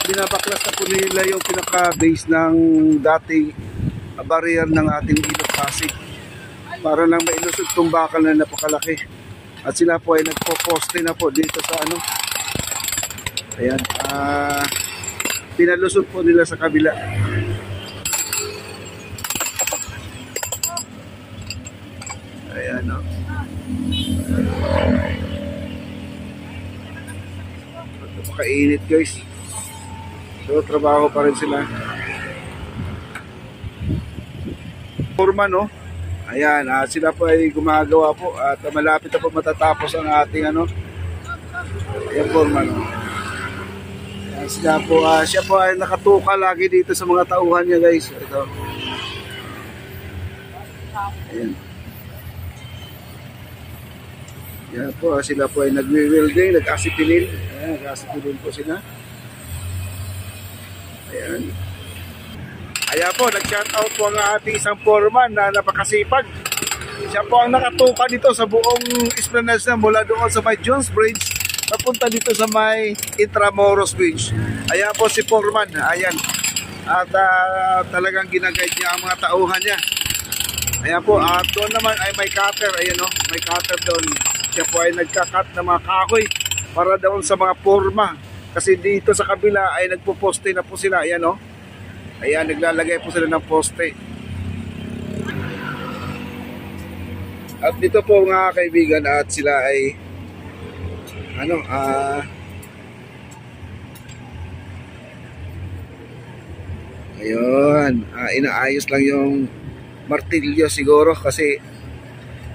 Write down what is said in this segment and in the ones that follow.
binabaklas na po nila yung pinaka-base ng dating barrier ng ating Ilog Pasig para lang mailusot itong bakal na napakalaki. At sila po ay nagpo-poste na po dito sa ano. Ayan, pinalusot po nila sa kabila. Ayan, no? Napakainit, guys. So, trabaho pa rin sila. Forma, no? Ayan, sila po ay gumagawa po at malapit na po matatapos ang ating ano. Ayan, forma, no? Ayan, sila po, siya po ay nakatuka lagi dito sa mga tauhan niya, guys. Ito. Ayan. Yan po, sila po ay nagwi-welding, nag-asipilin. Ayan, nag-asipilin po sila. Ayan. Ayan po, nag-shoutout po ang ating isang foreman na napakasipag. Siya po ang nakatuka dito sa buong Esplanade na mula doon sa may Jones Bridge papunta dito sa may Intramuros Bridge. Ayan po si foreman. Ayan. At talagang ginaguide niya ang mga tauhan niya. Ayan po, at doon naman ay may cutter. Ayan o, may cutter doon. Siya po ay nagka-cut ng mga kahoy para doon sa mga forma. Kasi dito sa kabila ay nagpo-poste na po sila. Ayan o. Ayan, naglalagay po sila ng poste. At dito po mga kaibigan, at sila ay ano, ayun, inaayos lang yung martilyo siguro kasi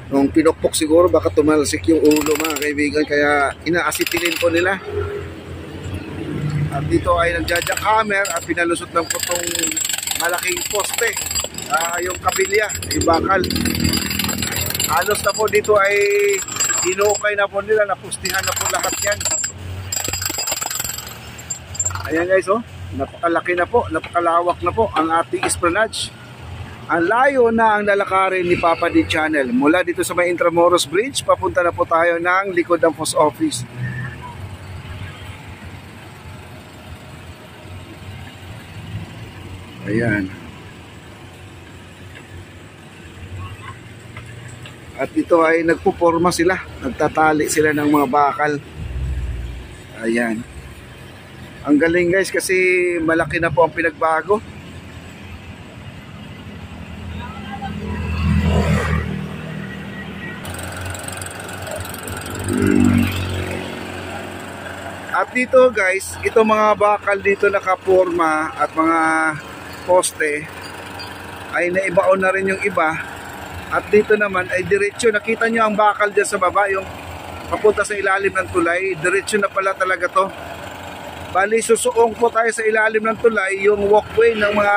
nung pinukpok siguro baka tumalsik yung ulo mga kaibigan, kaya inaasitilin po nila. At dito ay nagjajackhammer at pinalusot lang po itong malaking poste, yung kabilya, yung bakal. Halos na po dito ay inukay na po nila, napustihan na po lahat yan. Ayan guys, oh, napakalaki na po, napakalawak na po ang ating Esplanade. Ang layo na ang lalakarin ni Papa D Channel. Mula dito sa may Intramuros Bridge, papunta na po tayo ng likod ng post office. Ayan. At ito ay nagpuporma sila. Nagtatali sila ng mga bakal. Ayan. Ang galing guys kasi malaki na po ang pinagbago. At dito guys, ito mga bakal dito nakaporma at mga poste ay naibaon na rin yung iba. At dito naman ay diretsyo, nakita nyo ang bakal dyan sa baba, yung papunta sa ilalim ng tulay, diretsyo na pala talaga to. Bali susuong po tayo sa ilalim ng tulay, yung walkway ng mga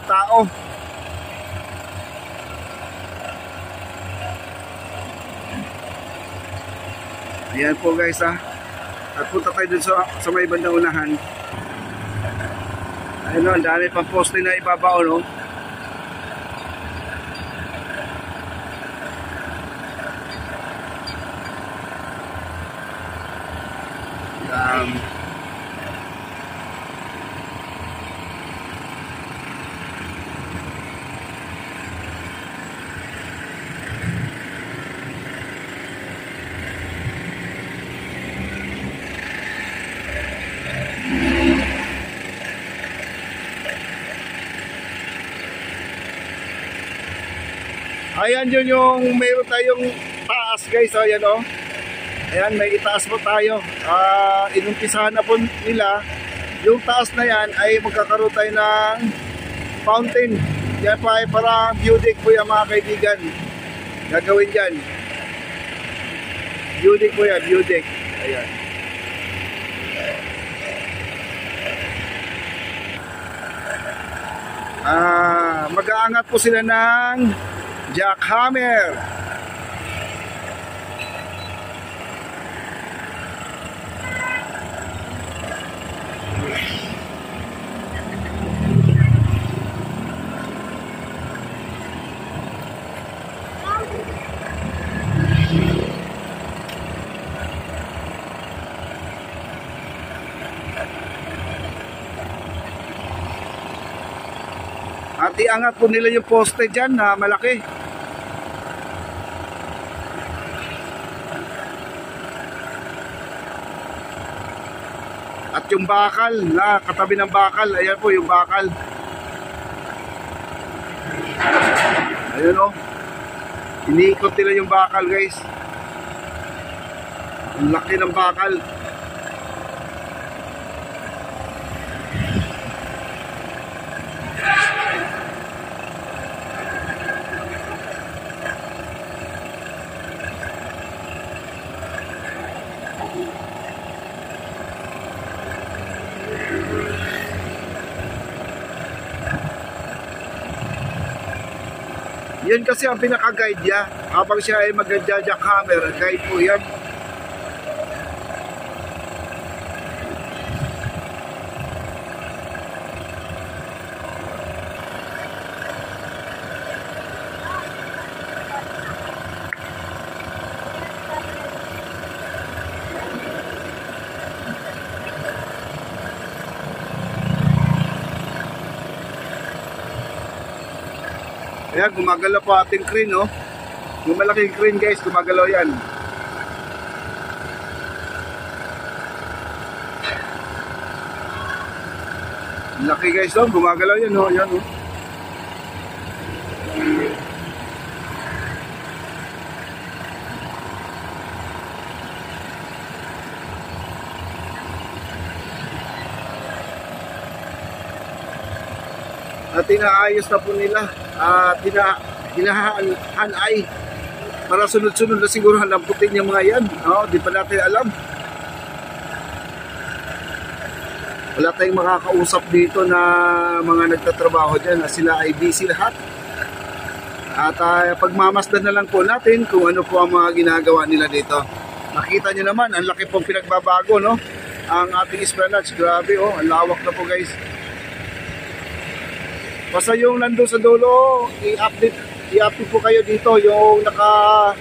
tao. Ayan po guys ha. At punta tayo dun sa may bandang unahan. Ayun o, ang dami pang poste na ibabao no. Ayan yun yung mayroon tayong taas guys. Ayan o. Ayan, may itaas po tayo. Inumpisahan na po nila. Yung taas na yan ay magkakaroon tayo ng fountain. Yan pa ay para view deck po yan mga kaibigan. Gagawin dyan. View deck po yan, view deck. Ayan. Mag-aangat po sila ng jackhammer. At iangat po nila yung poste dyan na malaki. At yung bakal, na katabi ng bakal, ayan po yung bakal. Ayan o. Iniikot nila yung bakal, guys. Ang laki ng bakal. Yan kasi ang pinaka-guide niya. Habang siya ay mag-jackhammer, guide po yan. Ayan, gumagalaw po ating crane, no? Yung malaking crane, guys, gumagalaw yan. Laki, guys, no? Gumagalaw yan, no? Ayan, no? At inaayos na po nila at hinahanay para sunod-sunod na siguro halamputin yung mga yan. Di pa natin alam. Wala tayong makakausap dito na mga nagtatrabaho dyan na sila ay busy lahat. At pagmamasdan na lang po natin kung ano po ang mga ginagawa nila dito. Nakita nyo naman, ang laki pong pinagbabago, no? Ang ating esplanade, grabe, ang lawak na po, guys. Basta yung nandun sa dulo, i-update po kayo dito, yung naka-elevate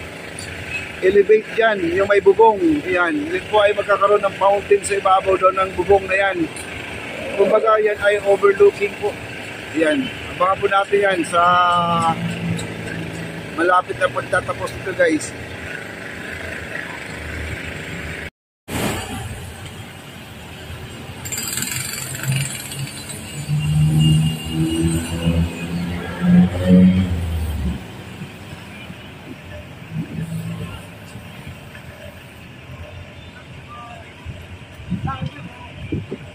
dyan, yung may bubong. Yan, yun po ay magkakaroon ng fountain sa ibabaw doon ng bubong na yan. Kumbaga yan ay overlooking po. Yan, abangan po natin yan sa malapit na pagtatapos nito, guys. Thank you.